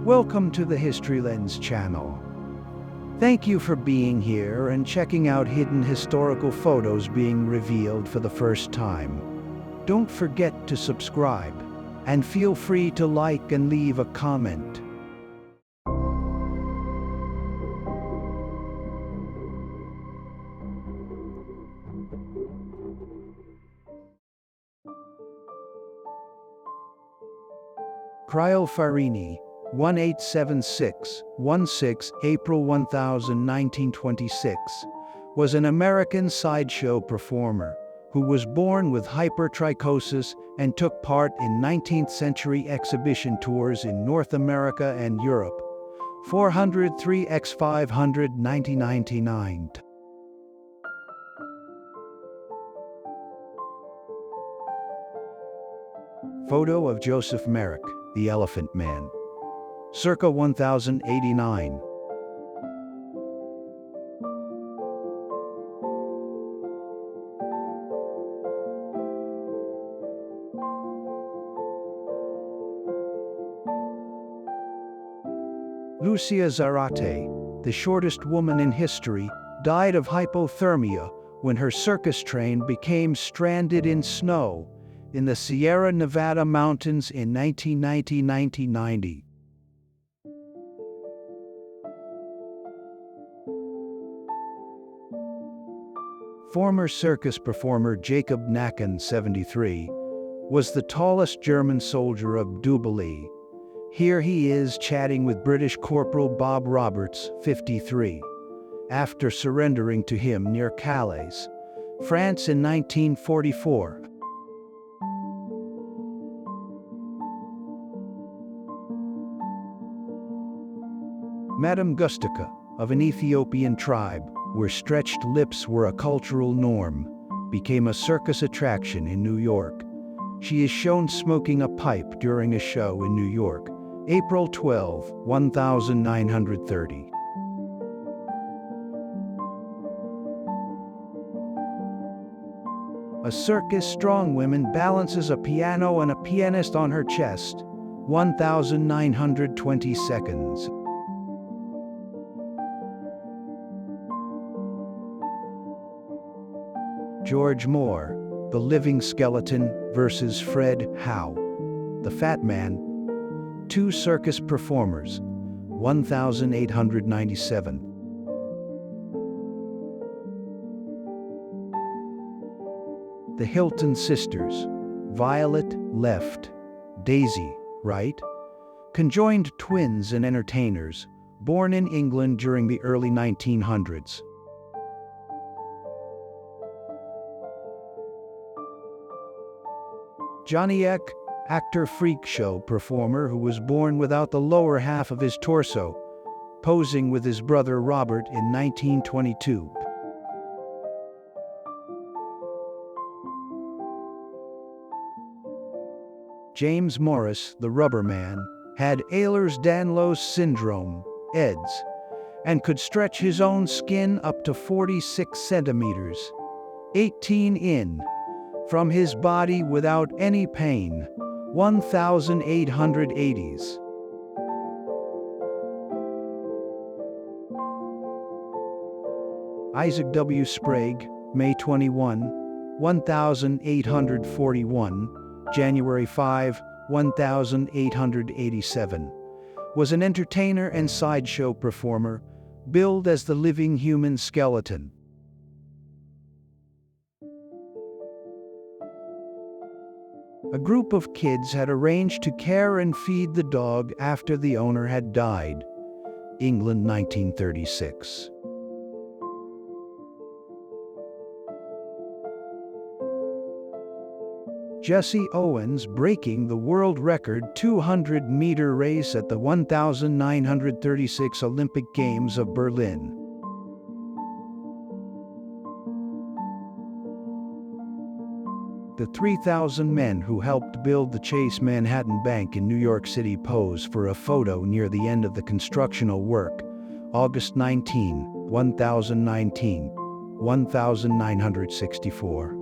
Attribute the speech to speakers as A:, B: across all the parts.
A: Welcome to the History Lens channel. Thank you for being here and checking out hidden historical photos being revealed for the first time. Don't forget to subscribe, and feel free to like and leave a comment. Criofarini, 1876-16 April 1926, was an American sideshow performer who was born with hypertrichosis and took part in 19th-century exhibition tours in North America and Europe. 403x500 1999. Photo of Joseph Merrick, the Elephant Man. Circa 1089. Lucia Zarate, the shortest woman in history, died of hypothermia when her circus train became stranded in snow in the Sierra Nevada mountains in 1990. Former circus performer Jacob Nacken, 73, was the tallest German soldier of Jubilee. Here he is chatting with British Corporal Bob Roberts, 53, after surrendering to him near Calais, France in 1944. Madame Gustica, of an Ethiopian tribe, where stretched lips were a cultural norm, became a circus attraction in New York. She is shown smoking a pipe during a show in New York, April 12, 1930. A circus strongwoman balances a piano and a pianist on her chest, 1920 seconds. George Moore, The Living Skeleton versus Fred Howe, the Fat Man. Two circus performers, 1897. The Hilton Sisters, Violet, left, Daisy, right, conjoined twins and entertainers, born in England during the early 1900s. Johnny Eck, actor freak show performer who was born without the lower half of his torso, posing with his brother Robert in 1922. James Morris, the Rubber Man, had Ehlers-Danlos syndrome, EDS, and could stretch his own skin up to 46 centimeters, 18 in, from his body without any pain, 1880s. Isaac W. Sprague, May 21, 1841, January 5, 1887, was an entertainer and sideshow performer, billed as the living human skeleton. A group of kids had arranged to care and feed the dog after the owner had died. England, 1936. Jesse Owens breaking the world record 200-meter race at the 1936 Olympic Games of Berlin. The 3,000 men who helped build the Chase Manhattan Bank in New York City pose for a photo near the end of the constructional work, August 19, 1964.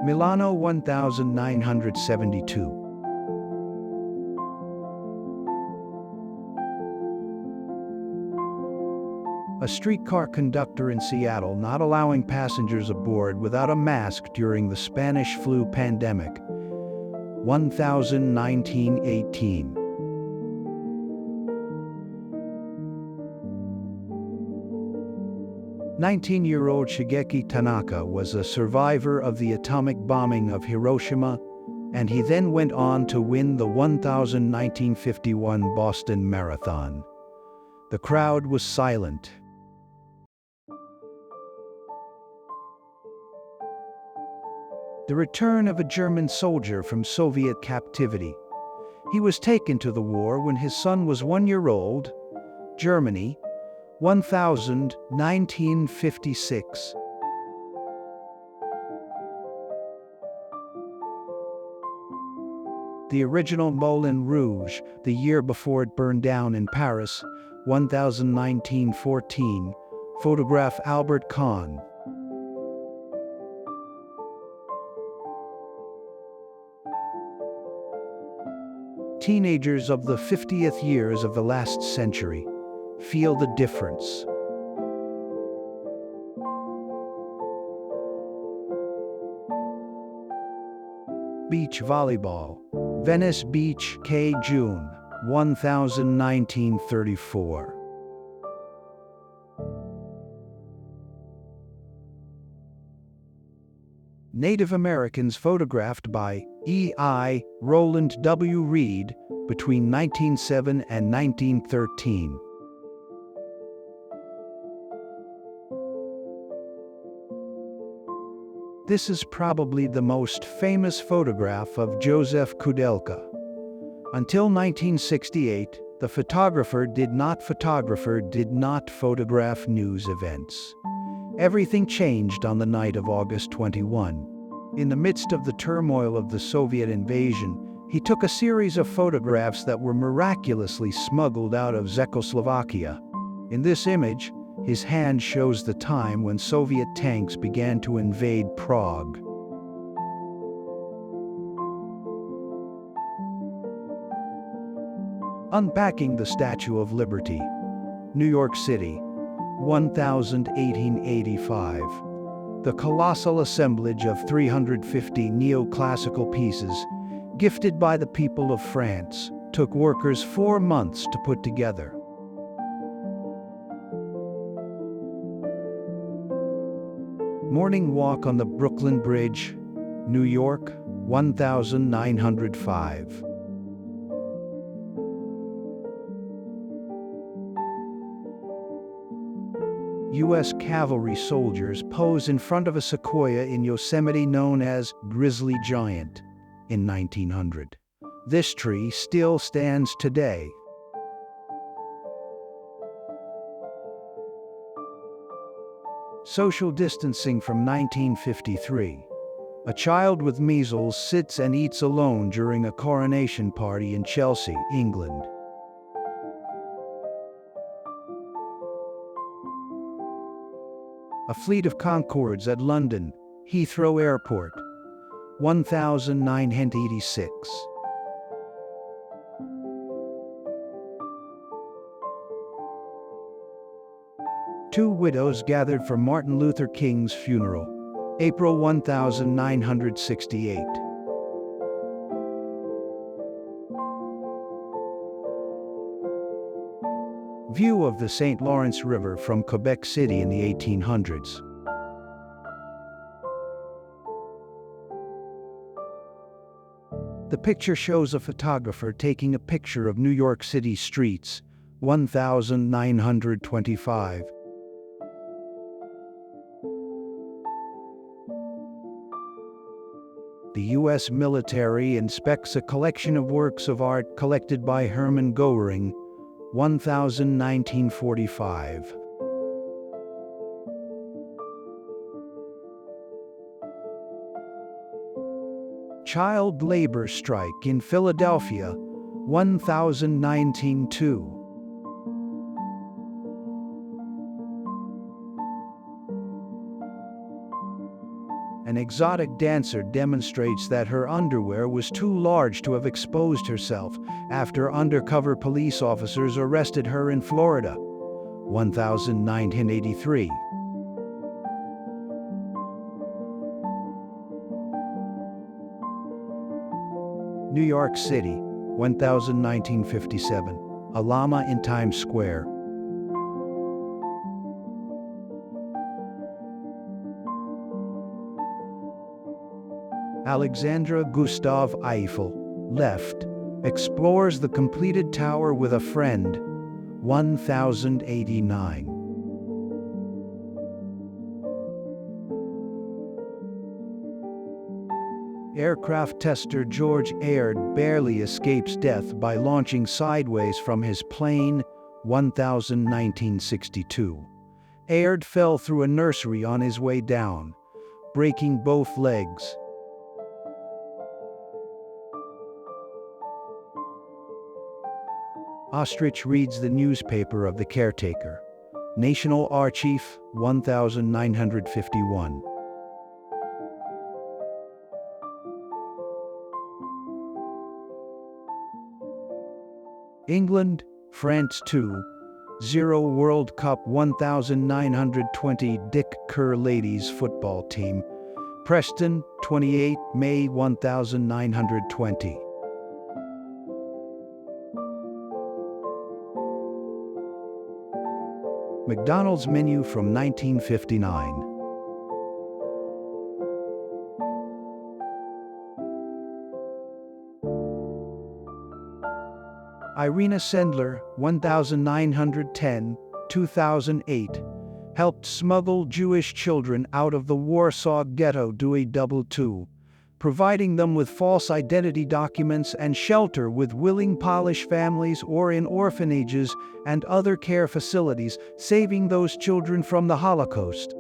A: Milano 1972. A streetcar conductor in Seattle not allowing passengers aboard without a mask during the Spanish flu pandemic. 1918. 19-year-old Shigeki Tanaka was a survivor of the atomic bombing of Hiroshima, and he then went on to win the 1951 Boston Marathon. The crowd was silent. The return of a German soldier from Soviet captivity. He was taken to the war when his son was 1 year old. Germany, 1956. The original Moulin Rouge, the year before it burned down in Paris, 1914. Photograph Albert Kahn. Teenagers of the 50th years of the last century feel the difference. Beach volleyball. Venice Beach, K. June, 1934. Native Americans photographed by E.I. Roland W. Reed between 1907 and 1913. This is probably the most famous photograph of Joseph Kudelka. Until 1968, the photographer did not photograph news events. Everything changed on the night of August 21. In the midst of the turmoil of the Soviet invasion, he took a series of photographs that were miraculously smuggled out of Czechoslovakia. In this image, his hand shows the time when Soviet tanks began to invade Prague. Unpacking the Statue of Liberty. New York City, 1885. The colossal assemblage of 350 neoclassical pieces, gifted by the people of France, took workers 4 months to put together. Morning walk on the Brooklyn Bridge, New York, 1905. U.S. cavalry soldiers pose in front of a sequoia in Yosemite known as Grizzly Giant in 1900. This tree still stands today. Social distancing from 1953. A child with measles sits and eats alone during a coronation party in Chelsea, England. A fleet of Concords at London, Heathrow Airport, 1986. Two widows gathered for Martin Luther King's funeral, April 1968. View of the St. Lawrence River from Quebec City in the 1800s. The picture shows a photographer taking a picture of New York City streets, 1925. The U.S. military inspects a collection of works of art collected by Hermann Goering, 1945. Child labor strike in Philadelphia, 1919-2. An exotic dancer demonstrates that her underwear was too large to have exposed herself after undercover police officers arrested her in Florida. 1983. New York City, 1957. A llama in Times Square. Alexandra Gustave Eiffel, left, explores the completed tower with a friend. 1089. Aircraft tester George Aird barely escapes death by launching sideways from his plane. 1962. Aird fell through a nursery on his way down, breaking both legs. Ostrich reads the newspaper of the caretaker. National Archive, 1951. England, France 2-0 World Cup 1920 Dick Kerr Ladies Football Team. Preston, 28 May 1920. McDonald's menu from 1959. Irina Sendler, 1910-2008, helped smuggle Jewish children out of the Warsaw Ghetto (II), providing them with false identity documents and shelter with willing Polish families or in orphanages and other care facilities, saving those children from the Holocaust.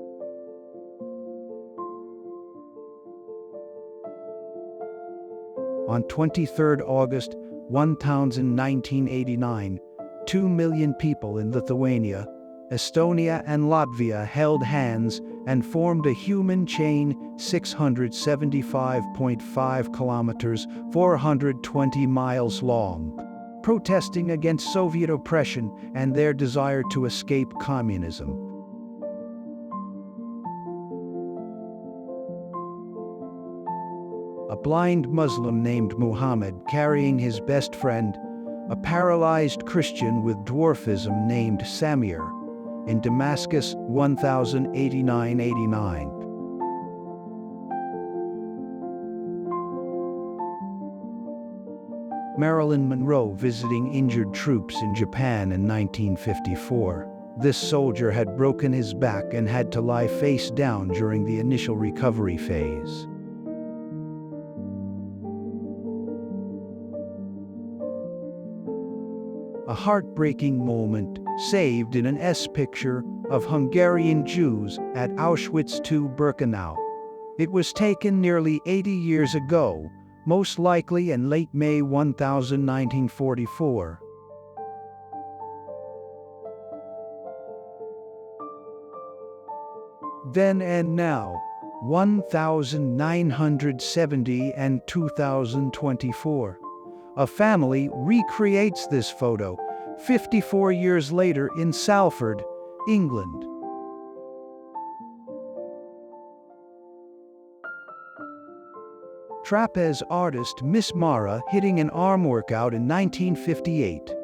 A: On 23 August 1989, 2 million people in Lithuania, Estonia and Latvia held hands and formed a human chain 675.5 kilometers, 420 miles long, protesting against Soviet oppression and their desire to escape communism. A blind Muslim named Muhammad carrying his best friend, a paralyzed Christian with dwarfism named Samir, in Damascus, 1089-89. Marilyn Monroe visiting injured troops in Japan in 1954. This soldier had broken his back and had to lie face down during the initial recovery phase. A heartbreaking moment, saved in an S-picture of Hungarian Jews at Auschwitz II-Birkenau. It was taken nearly 80 years ago, most likely in late May 1944. Then and Now, 1970 and 2024. A family recreates this photo 54 years later in Salford, England. Trapeze artist Miss Mara hitting an arm workout in 1958.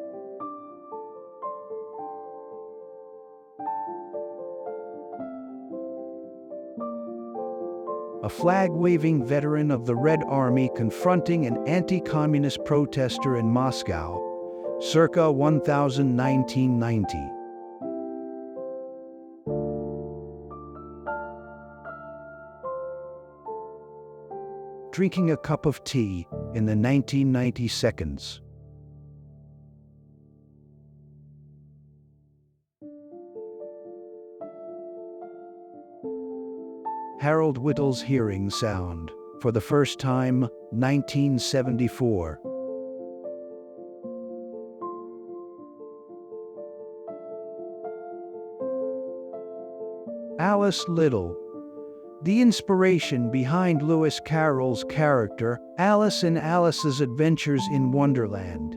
A: A flag-waving veteran of the Red Army confronting an anti-communist protester in Moscow, circa 1990. Drinking a cup of tea in the 1990 seconds. Harold Whittle's hearing sound, for the first time, 1974. Alice Little, the inspiration behind Lewis Carroll's character, Alice in Alice's Adventures in Wonderland.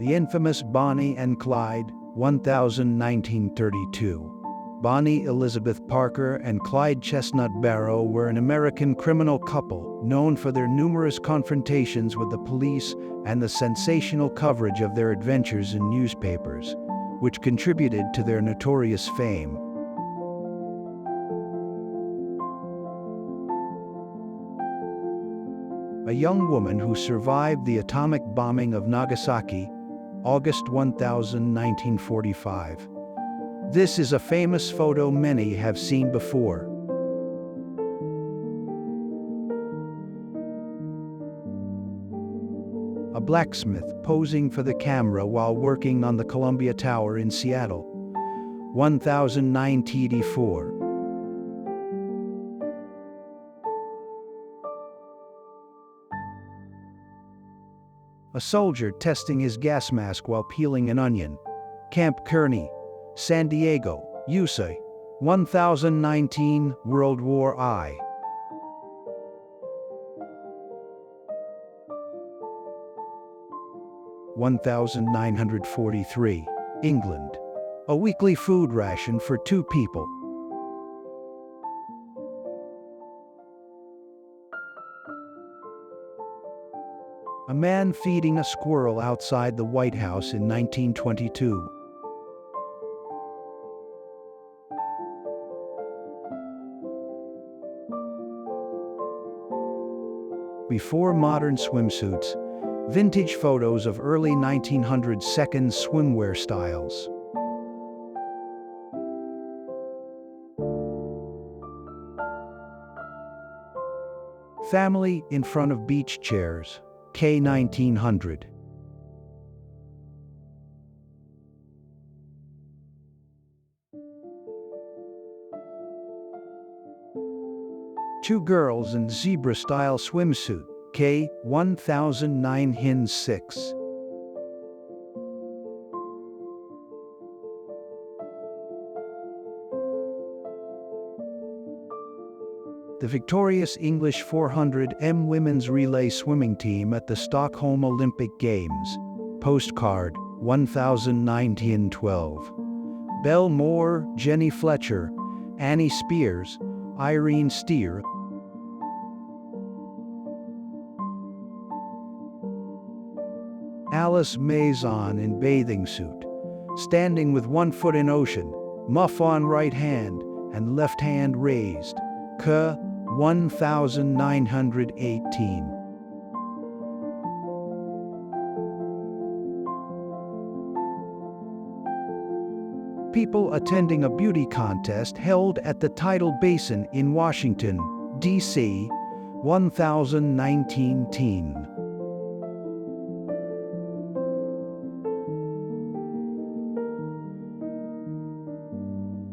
A: The infamous Bonnie and Clyde, 1932. Bonnie Elizabeth Parker and Clyde Chestnut Barrow were an American criminal couple known for their numerous confrontations with the police and the sensational coverage of their adventures in newspapers, which contributed to their notorious fame. A young woman who survived the atomic bombing of Nagasaki, August 1945. This is a famous photo many have seen before. A blacksmith posing for the camera while working on the Columbia Tower in Seattle, 1984. A soldier testing his gas mask while peeling an onion, Camp Kearney, San Diego, USA, 1019, World War I. (1943), England. A weekly food ration for 2 people. A man feeding a squirrel outside the White House in 1922. Before modern swimsuits, vintage photos of early 1900s second swimwear styles. Family in front of beach chairs, K 1900. Two girls in zebra-style swimsuit, K 1009-6. The victorious English 400m women's relay swimming team at the Stockholm Olympic Games. Postcard, 1019-12. Belle Moore, Jenny Fletcher, Annie Spears, Irene Steer. Alice Maison in bathing suit, standing with one foot in ocean, muff on right hand and left hand raised, K 1918. People attending a beauty contest held at the Tidal Basin in Washington, D.C., 1019.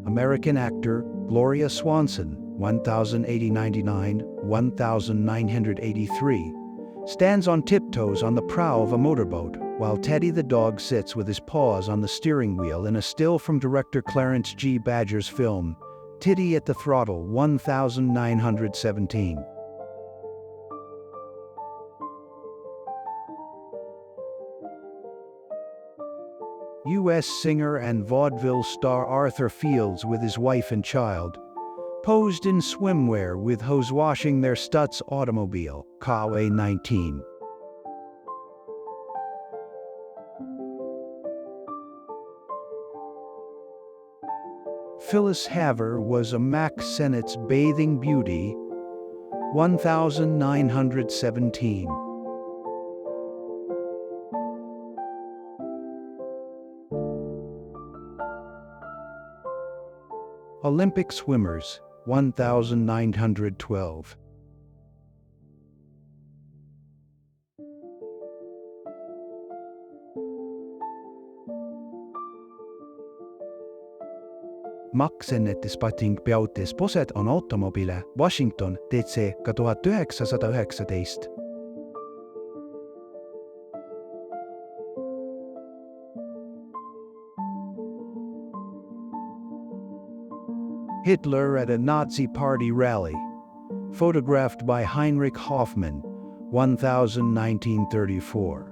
A: American actor Gloria Swanson, 1983, stands on tiptoes on the prow of a motorboat, while Teddy the dog sits with his paws on the steering wheel in a still from director Clarence G. Badger's film, Titty at the Throttle, 1917. U.S. singer and vaudeville star Arthur Fields with his wife and child, posed in swimwear with hose washing their Stutz automobile, KW 19. Phyllis Haver was a Mack Sennett's bathing beauty, 1917. Olympic swimmers, 1912. Mack Sennett Spotting Beauties posed on automobile, Washington, DC, ka 1919. Hitler at a Nazi party rally. Photographed by Heinrich Hoffmann, 1934.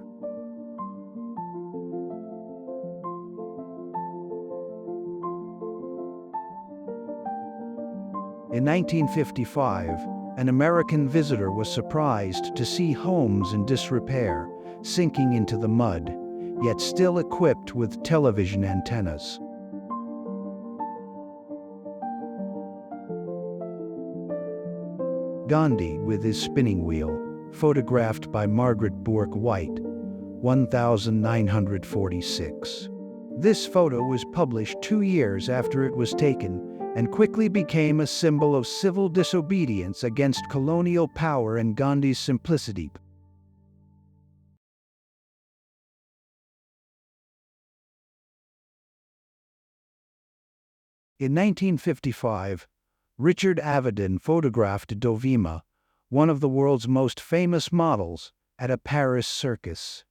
A: In 1955, an American visitor was surprised to see homes in disrepair, sinking into the mud, yet still equipped with television antennas. Gandhi with his spinning wheel, photographed by Margaret Bourke White, 1946. This photo was published 2 years after it was taken and quickly became a symbol of civil disobedience against colonial power and Gandhi's simplicity. In 1955, Richard Avedon photographed Dovima, one of the world's most famous models, at a Paris circus.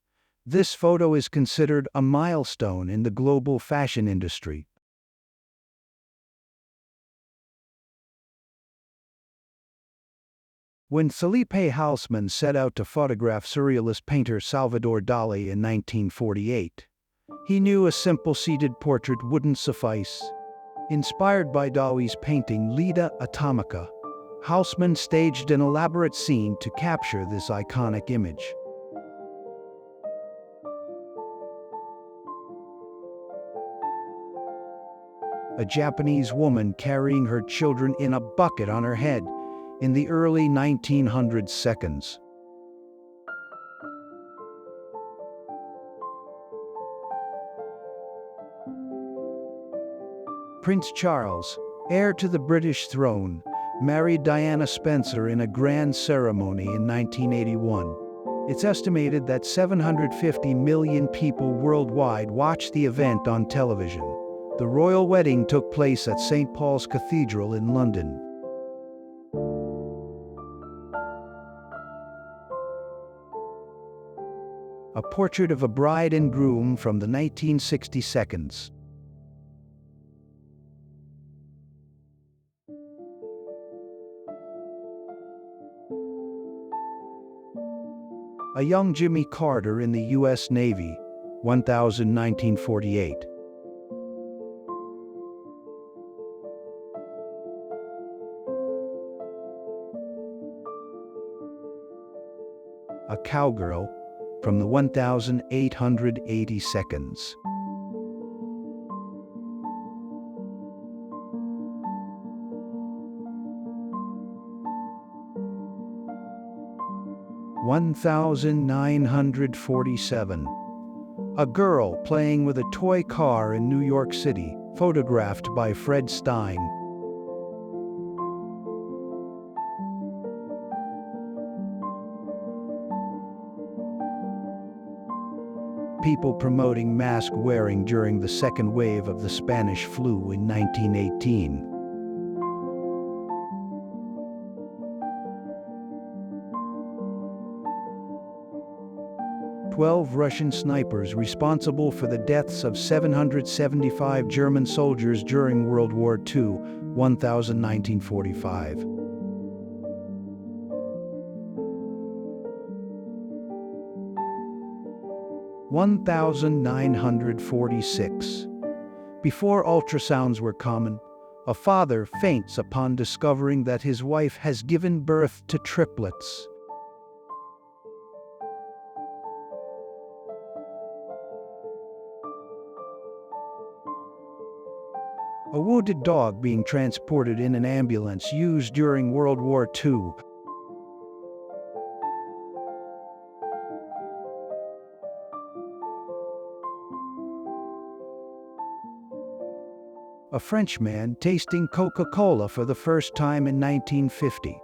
A: This photo is considered a milestone in the global fashion industry. When Felipe Haussmann set out to photograph surrealist painter Salvador Dali in 1948, he knew a simple seated portrait wouldn't suffice. Inspired by Dali's painting Leda Atomica, Haussmann staged an elaborate scene to capture this iconic image. A Japanese woman carrying her children in a bucket on her head in the early 1900s seconds. Prince Charles, heir to the British throne, married Diana Spencer in a grand ceremony in 1981. It's estimated that 750 million people worldwide watched the event on television. The royal wedding took place at St. Paul's Cathedral in London. A portrait of a bride and groom from the 1960 seconds. A young Jimmy Carter in the U.S. Navy, 1948. A cowgirl from the 1880 seconds. (1947). A girl playing with a toy car in New York City, photographed by Fred Stein. People promoting mask wearing during the second wave of the Spanish flu in 1918. "12 Russian snipers responsible for the deaths of 775 German soldiers during World War II, 1945. (1946). Before ultrasounds were common, a father faints upon discovering that his wife has given birth to triplets. A wounded dog being transported in an ambulance used during World War II. A Frenchman tasting Coca-Cola for the first time in 1950.